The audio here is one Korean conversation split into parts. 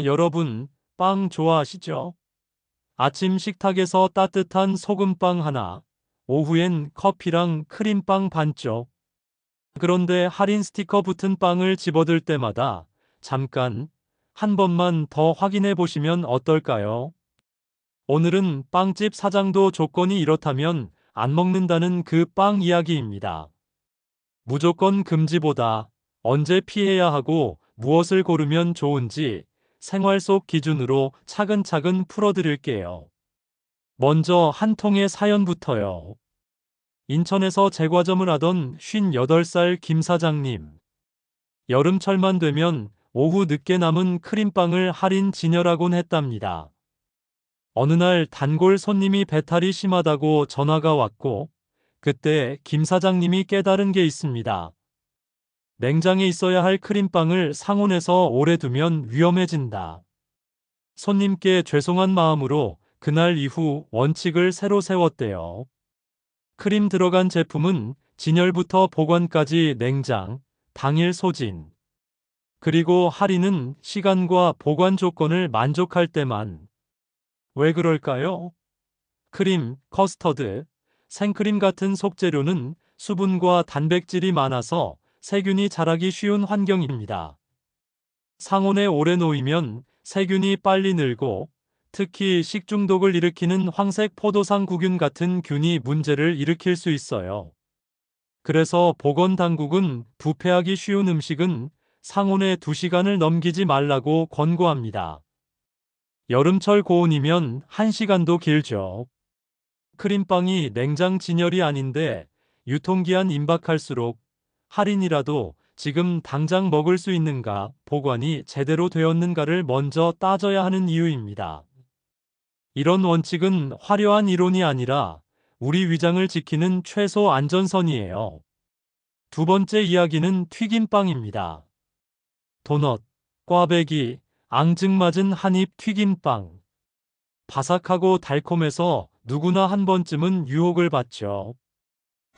여러분, 빵 좋아하시죠? 아침 식탁에서 따뜻한 소금빵 하나, 오후엔 커피랑 크림빵 반쪽. 그런데 할인 스티커 붙은 빵을 집어들 때마다 잠깐 한 번만 더 확인해 보시면 어떨까요? 오늘은 빵집 사장도 조건이 이렇다면 안 먹는다는 그 빵 이야기입니다. 무조건 금지보다 언제 피해야 하고 무엇을 고르면 좋은지 생활 속 기준으로 차근차근 풀어드릴게요. 먼저 한 통의 사연부터요. 인천에서 제과점을 하던 58살 김 사장님. 여름철만 되면 오후 늦게 남은 크림빵을 할인 진열하곤 했답니다. 어느 날 단골 손님이 배탈이 심하다고 전화가 왔고, 그때 김 사장님이 깨달은 게 있습니다. 냉장에 있어야 할 크림빵을 상온에서 오래 두면 위험해진다. 손님께 죄송한 마음으로 그날 이후 원칙을 새로 세웠대요. 크림 들어간 제품은 진열부터 보관까지 냉장, 당일 소진. 그리고 할인은 시간과 보관 조건을 만족할 때만. 왜 그럴까요? 크림, 커스터드, 생크림 같은 속재료는 수분과 단백질이 많아서 세균이 자라기 쉬운 환경입니다. 상온에 오래 놓이면 세균이 빨리 늘고 특히 식중독을 일으키는 황색 포도상구균 같은 균이 문제를 일으킬 수 있어요. 그래서 보건당국은 부패하기 쉬운 음식은 상온에 2시간을 넘기지 말라고 권고합니다. 여름철 고온이면 1시간도 길죠. 크림빵이 냉장 진열이 아닌데 유통기한 임박할수록 할인이라도 지금 당장 먹을 수 있는가, 보관이 제대로 되었는가를 먼저 따져야 하는 이유입니다. 이런 원칙은 화려한 이론이 아니라 우리 위장을 지키는 최소 안전선이에요. 두 번째 이야기는 튀김빵입니다. 도넛, 꽈배기, 앙증맞은 한입 튀김빵. 바삭하고 달콤해서 누구나 한 번쯤은 유혹을 받죠.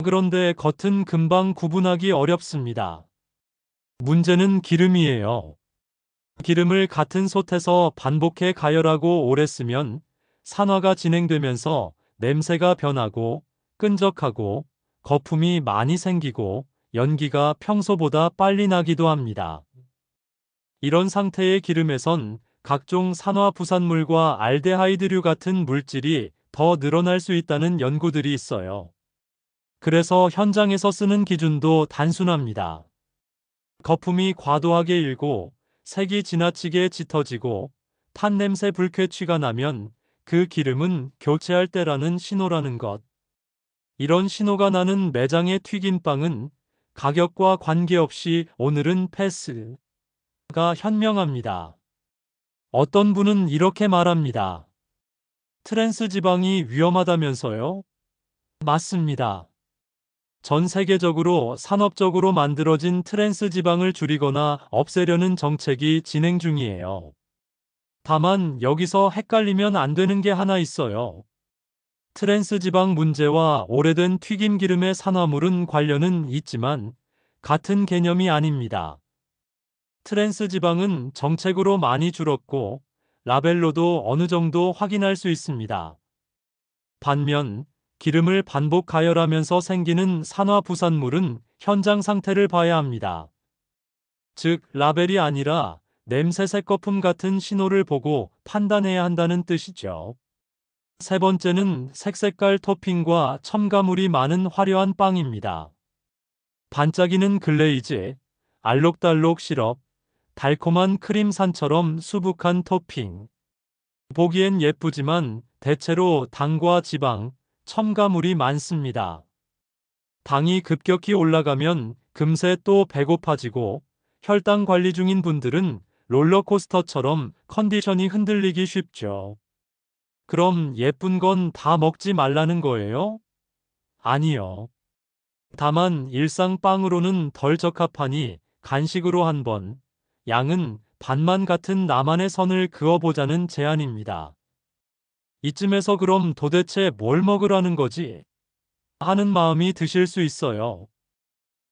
그런데 겉은 금방 구분하기 어렵습니다. 문제는 기름이에요. 기름을 같은 솥에서 반복해 가열하고 오래 쓰면 산화가 진행되면서 냄새가 변하고 끈적하고 거품이 많이 생기고 연기가 평소보다 빨리 나기도 합니다. 이런 상태의 기름에선 각종 산화 부산물과 알데하이드류 같은 물질이 더 늘어날 수 있다는 연구들이 있어요. 그래서 현장에서 쓰는 기준도 단순합니다. 거품이 과도하게 일고 색이 지나치게 짙어지고 탄냄새 불쾌취가 나면 그 기름은 교체할 때라는 신호라는 것. 이런 신호가 나는 매장의 튀김빵은 가격과 관계없이 오늘은 패스가 현명합니다. 어떤 분은 이렇게 말합니다. 트랜스 지방이 위험하다면서요? 맞습니다. 전 세계적으로 산업적으로 만들어진 트랜스 지방을 줄이거나 없애려는 정책이 진행 중이에요. 다만 여기서 헷갈리면 안 되는 게 하나 있어요. 트랜스 지방 문제와 오래된 튀김 기름의 산화물은 관련은 있지만 같은 개념이 아닙니다. 트랜스 지방은 정책으로 많이 줄었고 라벨로도 어느 정도 확인할 수 있습니다. 반면 기름을 반복 가열하면서 생기는 산화 부산물은 현장 상태를 봐야 합니다. 즉, 라벨이 아니라 냄새 색거품 같은 신호를 보고 판단해야 한다는 뜻이죠. 세 번째는 색색깔 토핑과 첨가물이 많은 화려한 빵입니다. 반짝이는 글레이즈, 알록달록 시럽, 달콤한 크림산처럼 수북한 토핑. 보기엔 예쁘지만 대체로 당과 지방, 첨가물이 많습니다. 당이 급격히 올라가면 금세 또 배고파지고 혈당 관리 중인 분들은 롤러코스터처럼 컨디션이 흔들리기 쉽죠. 그럼 예쁜 건 다 먹지 말라는 거예요? 아니요. 다만 일상 빵으로는 덜 적합하니 간식으로 한 번, 양은 반만 같은 나만의 선을 그어보자는 제안입니다. 이쯤에서 그럼 도대체 뭘 먹으라는 거지? 하는 마음이 드실 수 있어요.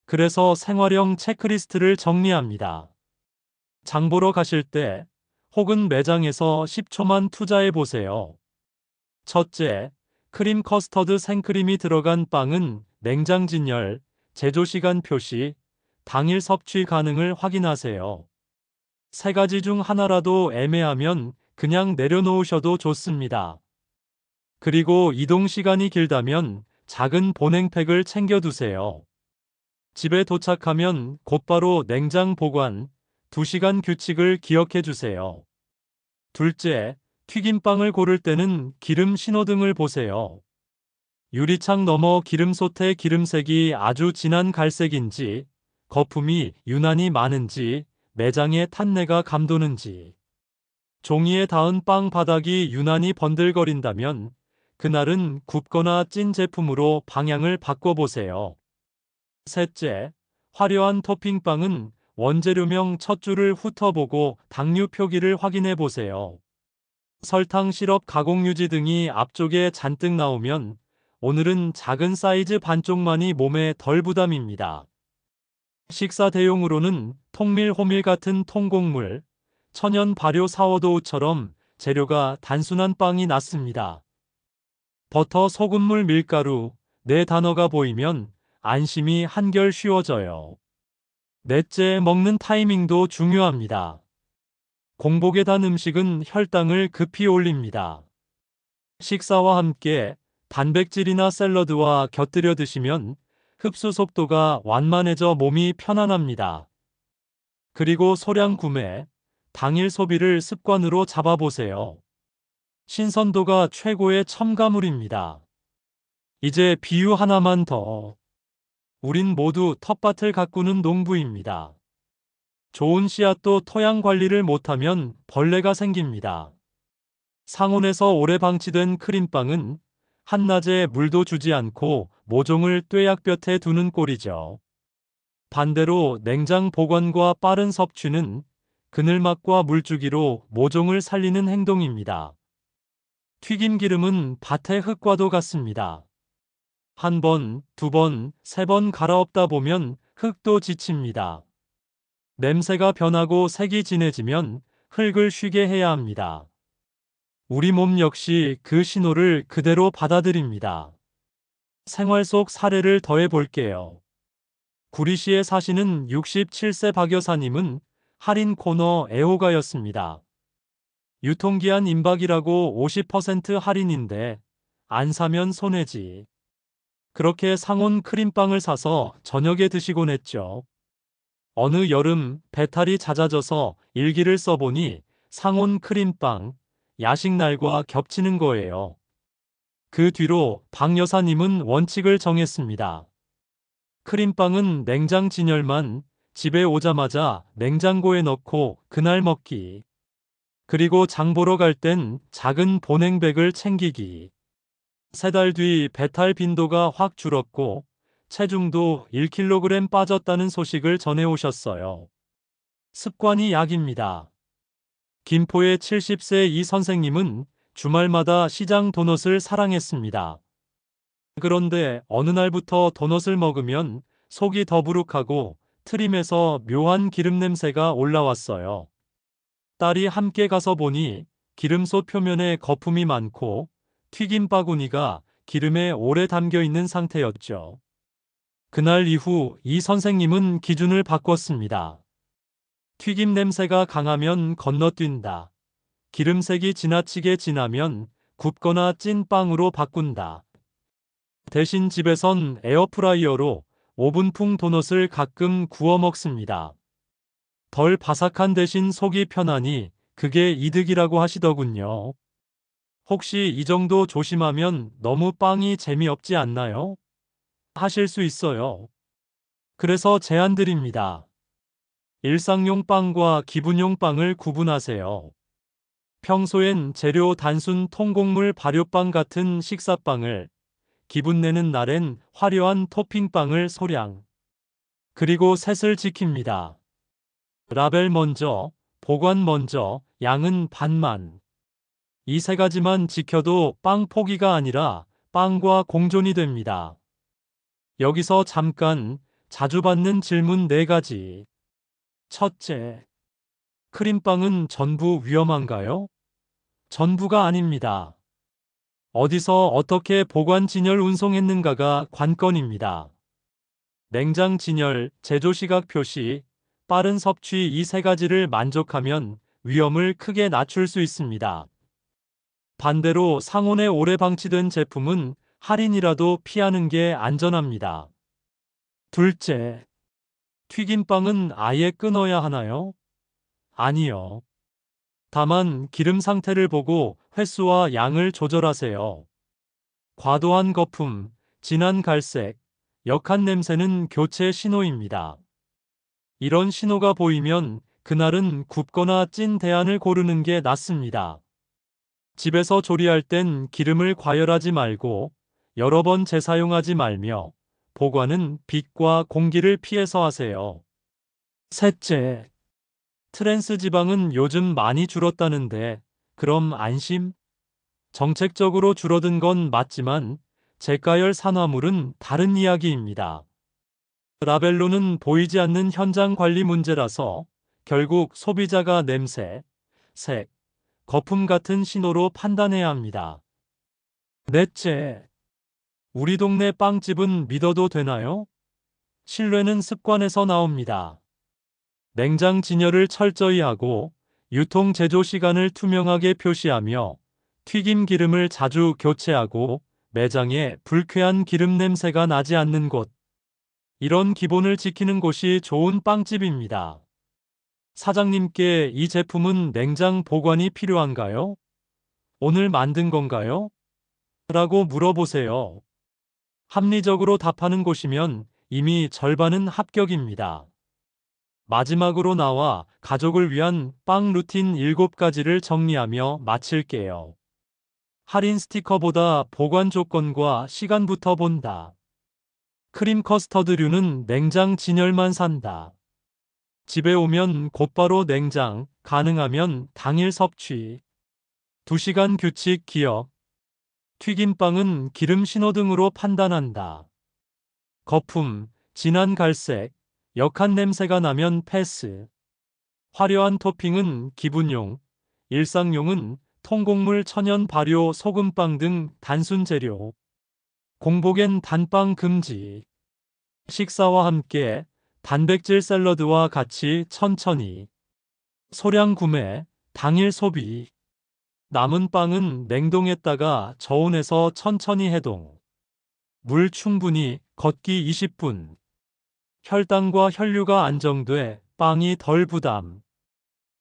그래서 생활형 체크리스트를 정리합니다. 장 보러 가실 때 혹은 매장에서 10초만 투자해 보세요. 첫째, 크림 커스터드 생크림이 들어간 빵은 냉장 진열, 제조 시간 표시, 당일 섭취 가능을 확인하세요. 세 가지 중 하나라도 애매하면 그냥 내려놓으셔도 좋습니다. 그리고 이동 시간이 길다면 작은 보냉팩을 챙겨두세요. 집에 도착하면 곧바로 냉장 보관, 2시간 규칙을 기억해 주세요. 둘째, 튀김빵을 고를 때는 기름 신호등을 보세요. 유리창 너머 기름솥의 기름색이 아주 진한 갈색인지, 거품이 유난히 많은지, 매장의 탄내가 감도는지, 종이에 닿은 빵 바닥이 유난히 번들거린다면 그날은 굽거나 찐 제품으로 방향을 바꿔보세요. 셋째, 화려한 토핑빵은 원재료명 첫 줄을 훑어보고 당류 표기를 확인해 보세요. 설탕, 시럽, 가공유지 등이 앞쪽에 잔뜩 나오면 오늘은 작은 사이즈 반쪽만이 몸에 덜 부담입니다. 식사 대용으로는 통밀, 호밀 같은 통곡물, 천연 발효 사워도우처럼 재료가 단순한 빵이 낫습니다. 버터, 소금물, 밀가루, 네 단어가 보이면 안심이 한결 쉬워져요. 넷째, 먹는 타이밍도 중요합니다. 공복에 단 음식은 혈당을 급히 올립니다. 식사와 함께 단백질이나 샐러드와 곁들여 드시면 흡수 속도가 완만해져 몸이 편안합니다. 그리고 소량 구매, 당일 소비를 습관으로 잡아보세요. 신선도가 최고의 첨가물입니다. 이제 비유 하나만 더. 우린 모두 텃밭을 가꾸는 농부입니다. 좋은 씨앗도 토양 관리를 못하면 벌레가 생깁니다. 상온에서 오래 방치된 크림빵은 한낮에 물도 주지 않고 모종을 뙤약볕에 두는 꼴이죠. 반대로 냉장 보관과 빠른 섭취는 그늘막과 물주기로 모종을 살리는 행동입니다. 튀김 기름은 밭의 흙과도 같습니다. 한 번, 두 번, 세 번 갈아엎다 보면 흙도 지칩니다. 냄새가 변하고 색이 진해지면 흙을 쉬게 해야 합니다. 우리 몸 역시 그 신호를 그대로 받아들입니다. 생활 속 사례를 더해 볼게요. 구리시에 사시는 67세 박 여사님은 할인 코너 애호가였습니다. 유통기한 임박이라고 50% 할인인데 안 사면 손해지. 그렇게 상온 크림빵을 사서 저녁에 드시곤 했죠. 어느 여름 배탈이 잦아져서 일기를 써보니 상온 크림빵, 야식 날과 겹치는 거예요. 그 뒤로 박 여사님은 원칙을 정했습니다. 크림빵은 냉장 진열만, 집에 오자마자 냉장고에 넣고 그날 먹기. 그리고 장 보러 갈 땐 작은 보냉백을 챙기기. 3달 뒤 배탈 빈도가 확 줄었고 체중도 1kg 빠졌다는 소식을 전해오셨어요. 습관이 약입니다. 김포의 70세 이 선생님은 주말마다 시장 도넛을 사랑했습니다. 그런데 어느 날부터 도넛을 먹으면 속이 더부룩하고 트림에서 묘한 기름 냄새가 올라왔어요. 딸이 함께 가서 보니 기름솥 표면에 거품이 많고 튀김 바구니가 기름에 오래 담겨 있는 상태였죠. 그날 이후 이 선생님은 기준을 바꿨습니다. 튀김 냄새가 강하면 건너뛴다. 기름색이 지나치게 진하면 굽거나 찐 빵으로 바꾼다. 대신 집에선 에어프라이어로 오븐풍 도넛을 가끔 구워 먹습니다. 덜 바삭한 대신 속이 편하니 그게 이득이라고 하시더군요. 혹시 이 정도 조심하면 너무 빵이 재미없지 않나요? 하실 수 있어요. 그래서 제안드립니다. 일상용 빵과 기분용 빵을 구분하세요. 평소엔 재료 단순 통곡물 발효빵 같은 식사빵을, 기분 내는 날엔 화려한 토핑빵을 소량. 그리고 셋을 지킵니다. 라벨 먼저, 보관 먼저, 양은 반만. 이 세 가지만 지켜도 빵 포기가 아니라 빵과 공존이 됩니다. 여기서 잠깐 자주 받는 질문 4가지. 첫째, 크림빵은 전부 위험한가요? 전부가 아닙니다. 어디서 어떻게 보관 진열 운송했는가가 관건입니다. 냉장 진열, 제조 시각 표시, 빠른 섭취 이 세 가지를 만족하면 위험을 크게 낮출 수 있습니다. 반대로 상온에 오래 방치된 제품은 할인이라도 피하는 게 안전합니다. 둘째, 튀김빵은 아예 끊어야 하나요? 아니요. 다만 기름 상태를 보고 횟수와 양을 조절하세요. 과도한 거품, 진한 갈색, 역한 냄새는 교체 신호입니다. 이런 신호가 보이면 그날은 굽거나 찐 대안을 고르는 게 낫습니다. 집에서 조리할 땐 기름을 과열하지 말고 여러 번 재사용하지 말며 보관은 빛과 공기를 피해서 하세요. 셋째, 트랜스 지방은 요즘 많이 줄었다는데 그럼 안심? 정책적으로 줄어든 건 맞지만 제가열 산화물은 다른 이야기입니다. 라벨로는 보이지 않는 현장 관리 문제라서 결국 소비자가 냄새, 색, 거품 같은 신호로 판단해야 합니다. 넷째, 우리 동네 빵집은 믿어도 되나요? 신뢰는 습관에서 나옵니다. 냉장 진열을 철저히 하고 유통 제조 시간을 투명하게 표시하며 튀김 기름을 자주 교체하고 매장에 불쾌한 기름 냄새가 나지 않는 곳. 이런 기본을 지키는 곳이 좋은 빵집입니다. 사장님께 이 제품은 냉장 보관이 필요한가요? 오늘 만든 건가요? 라고 물어보세요. 합리적으로 답하는 곳이면 이미 절반은 합격입니다. 마지막으로 나와 가족을 위한 빵 루틴 7가지를 정리하며 마칠게요. 할인 스티커보다 보관 조건과 시간부터 본다. 크림 커스터드류는 냉장 진열만 산다. 집에 오면 곧바로 냉장, 가능하면 당일 섭취. 2시간 규칙 기억. 튀김빵은 기름 신호등으로 판단한다. 거품, 진한 갈색, 역한 냄새가 나면 패스. 화려한 토핑은 기분용, 일상용은 통곡물 천연 발효 소금빵 등 단순 재료. 공복엔 단빵 금지. 식사와 함께 단백질 샐러드와 같이 천천히. 소량 구매, 당일 소비. 남은 빵은 냉동했다가 저온에서 천천히 해동. 물 충분히, 걷기 20분. 혈당과 혈류가 안정돼 빵이 덜 부담.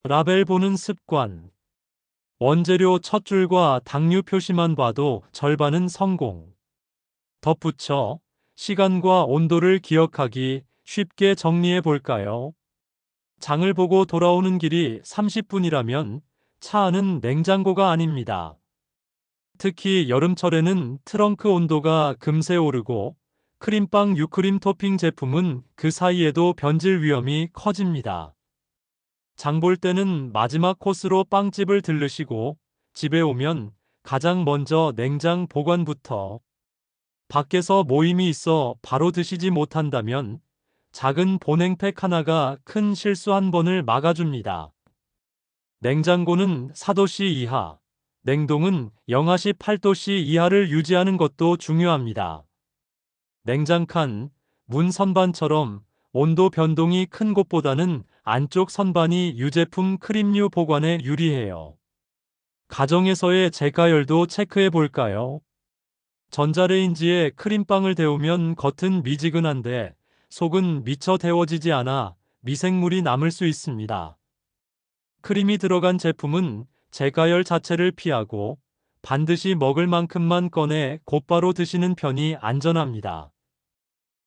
라벨 보는 습관. 원재료 첫 줄과 당류 표시만 봐도 절반은 성공. 덧붙여 시간과 온도를 기억하기 쉽게 정리해 볼까요? 장을 보고 돌아오는 길이 30분이라면 차 안은 냉장고가 아닙니다. 특히 여름철에는 트렁크 온도가 금세 오르고 크림빵 유크림 토핑 제품은 그 사이에도 변질 위험이 커집니다. 장볼 때는 마지막 코스로 빵집을 들르시고 집에 오면 가장 먼저 냉장 보관부터. 밖에서 모임이 있어 바로 드시지 못한다면 작은 보냉팩 하나가 큰 실수 한 번을 막아줍니다. 냉장고는 4도씨 이하, 냉동은 영하 18도씨 이하를 유지하는 것도 중요합니다. 냉장칸, 문 선반처럼 온도 변동이 큰 곳보다는 안쪽 선반이 유제품 크림류 보관에 유리해요. 가정에서의 제가열도 체크해 볼까요? 전자레인지에 크림빵을 데우면 겉은 미지근한데 속은 미처 데워지지 않아 미생물이 남을 수 있습니다. 크림이 들어간 제품은 제가열 자체를 피하고 반드시 먹을 만큼만 꺼내 곧바로 드시는 편이 안전합니다.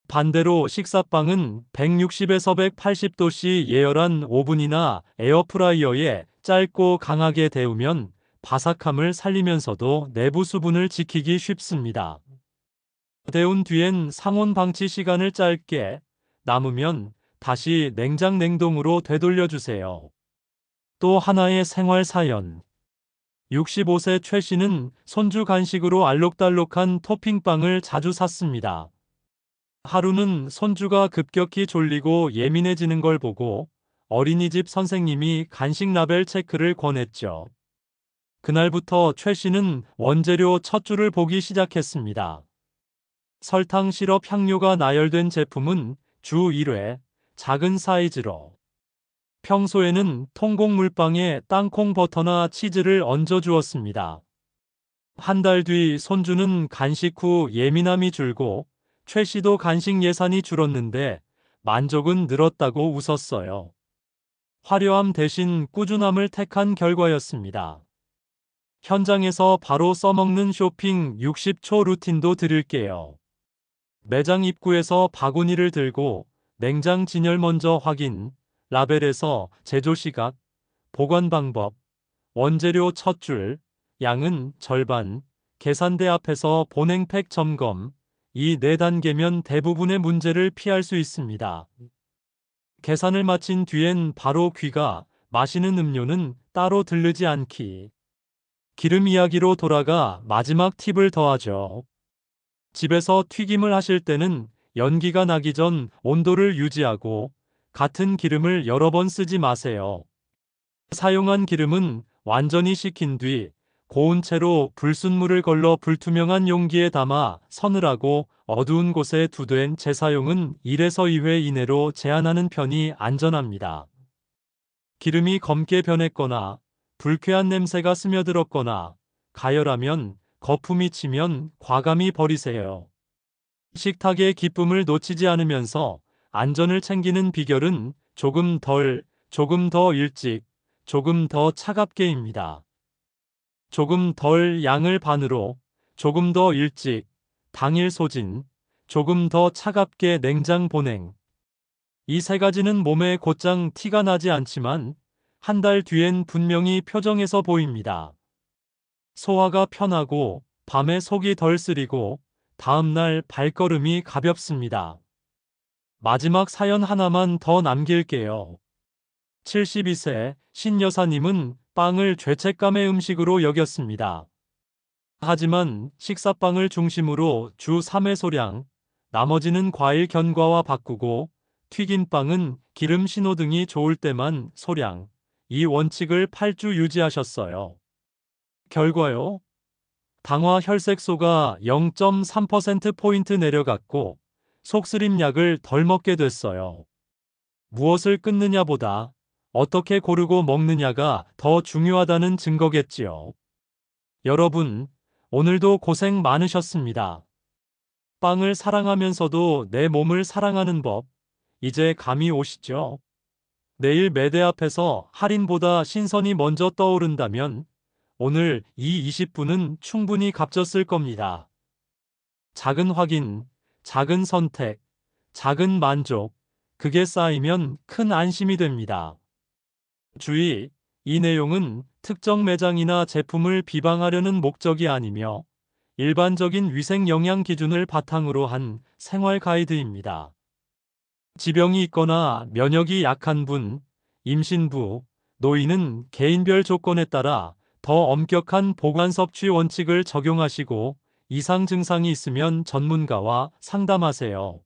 반대로 식사빵은 160에서 180도씨 예열한 오븐이나 에어프라이어에 짧고 강하게 데우면 바삭함을 살리면서도 내부 수분을 지키기 쉽습니다. 데운 뒤엔 상온 방치 시간을 짧게, 남으면 다시 냉장 냉동으로 되돌려주세요. 또 하나의 생활 사연. 65세 최 씨는 손주 간식으로 알록달록한 토핑빵을 자주 샀습니다. 하루는 손주가 급격히 졸리고 예민해지는 걸 보고 어린이집 선생님이 간식 라벨 체크를 권했죠. 그날부터 최 씨는 원재료 첫 줄을 보기 시작했습니다. 설탕, 시럽, 향료가 나열된 제품은 주 1회, 작은 사이즈로. 평소에는 통곡 물방에 땅콩 버터나 치즈를 얹어 주었습니다. 한 달 뒤 손주는 간식 후 예민함이 줄고 최 씨도 간식 예산이 줄었는데 만족은 늘었다고 웃었어요. 화려함 대신 꾸준함을 택한 결과였습니다. 현장에서 바로 써먹는 쇼핑 60초 루틴도 드릴게요. 매장 입구에서 바구니를 들고 냉장 진열 먼저 확인, 라벨에서 제조 시각, 보관 방법, 원재료 첫 줄, 양은 절반, 계산대 앞에서 본행팩 점검, 이 4단계면 대부분의 문제를 피할 수 있습니다. 계산을 마친 뒤엔 바로 귀가, 마시는 음료는 따로 들르지 않기. 기름 이야기로 돌아가 마지막 팁을 더하죠. 집에서 튀김을 하실 때는 연기가 나기 전 온도를 유지하고 같은 기름을 여러 번 쓰지 마세요. 사용한 기름은 완전히 식힌 뒤 고운 채로 불순물을 걸러 불투명한 용기에 담아 서늘하고 어두운 곳에 두된 재사용은 1에서 2회 이내로 제한하는 편이 안전합니다. 기름이 검게 변했거나 불쾌한 냄새가 스며들었거나 가열하면 거품이 치면 과감히 버리세요. 식탁의 기쁨을 놓치지 않으면서 안전을 챙기는 비결은 조금 덜, 조금 더 일찍, 조금 더 차갑게입니다. 조금 덜 양을 반으로, 조금 더 일찍, 당일 소진, 조금 더 차갑게 냉장 보냉. 이 세 가지는 몸에 곧장 티가 나지 않지만 한 달 뒤엔 분명히 표정에서 보입니다. 소화가 편하고 밤에 속이 덜 쓰리고 다음날 발걸음이 가볍습니다. 마지막 사연 하나만 더 남길게요. 72세 신 여사님은 빵을 죄책감의 음식으로 여겼습니다. 하지만 식사빵을 중심으로 주 3회 소량, 나머지는 과일 견과와 바꾸고 튀긴 빵은 기름 신호등이 좋을 때만 소량, 이 원칙을 8주 유지하셨어요. 결과요? 당화 혈색소가 0.3%포인트 내려갔고 속쓰림 약을 덜 먹게 됐어요. 무엇을 끊느냐보다 어떻게 고르고 먹느냐가 더 중요하다는 증거겠지요. 여러분, 오늘도 고생 많으셨습니다. 빵을 사랑하면서도 내 몸을 사랑하는 법, 이제 감이 오시죠? 내일 매대 앞에서 할인보다 신선이 먼저 떠오른다면 오늘 이 20분은 충분히 값졌을 겁니다. 작은 확인, 작은 선택, 작은 만족, 그게 쌓이면 큰 안심이 됩니다. 주의, 이 내용은 특정 매장이나 제품을 비방하려는 목적이 아니며 일반적인 위생 영양 기준을 바탕으로 한 생활 가이드입니다. 지병이 있거나 면역이 약한 분, 임신부, 노인은 개인별 조건에 따라 더 엄격한 보관 섭취 원칙을 적용하시고 이상 증상이 있으면 전문가와 상담하세요.